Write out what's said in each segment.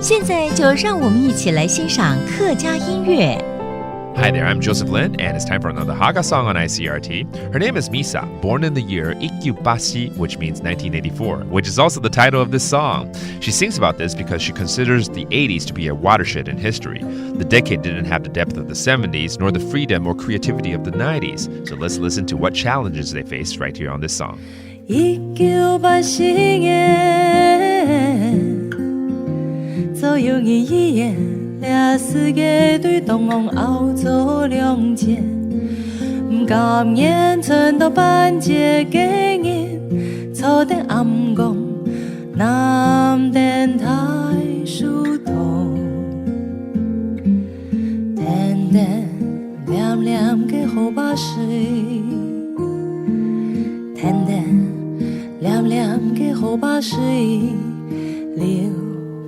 现在就让我们一起来欣赏客家音乐。Hi there, I'm Joseph Lin, and it's time for another Hakka song on ICRT. Her name is Misa, born in the year Ikyubasi, which means 1984, which is also the title of this song. She sings about this because she considers the 80s to be a watershed in history. The decade didn't have the depth of the 70s, nor the freedom or creativity of the 90s. So let's listen to what challenges they faced right here on this song. ля世界對東昂歐洲兩節，唔甘言趁到半截嘅人，坐定暗講南電台樹洞，點點亮亮嘅好巴士，點點亮亮嘅好巴士，流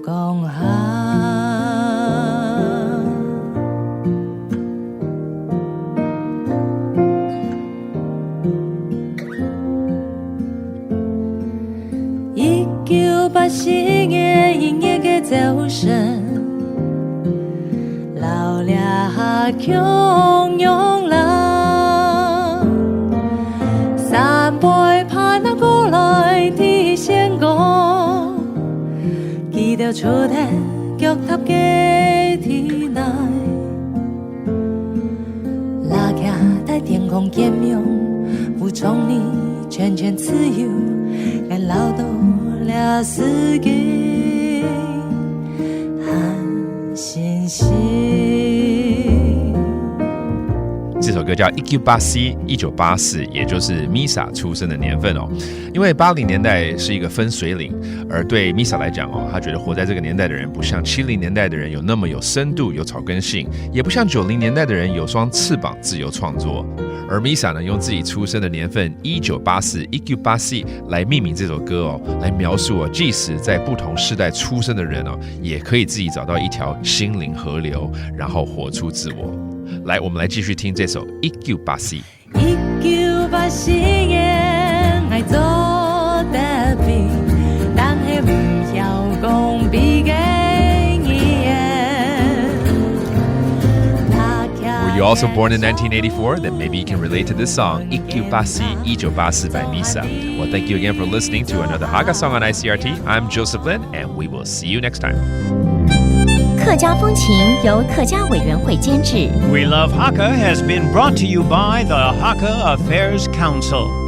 江下。1984年1月嘅早晨，老倆洶湧啦，三輩攀那過來啲先講，記得出廳腳踏嘅天內，拉架在天空見面，服從你全權自由，來勞動倆世界很欣喜。这首歌叫1984 1984，也就是 Misa 出生的年份哦。因为80年代是一个分水岭，而对 Misa 来讲哦，她觉得活在这个年代的人不像70年代的人有那么有深度、有草根性，也不像90年代的人有双翅膀自由创作。而 Misa 呢，用自己出生的年份1984 1984来命名这首歌哦，来描述哦，即使在不同世代出生的人哦，也可以自己找到一條心靈河流，然後活出自我。來，我們來繼續聽這首1984。1984年愛做特別，但係唔曉講比嘅Were you also born in 1984? Then maybe you can relate to this song, Ikyubasi Ijobasi by Misa. Well, thank you again for listening to another Hakka song on ICRT. I'm Joseph Lin, and we will see you next time. 客家风情由客家委员会监制。 We Love Hakka has been brought to you by the Hakka Affairs Council.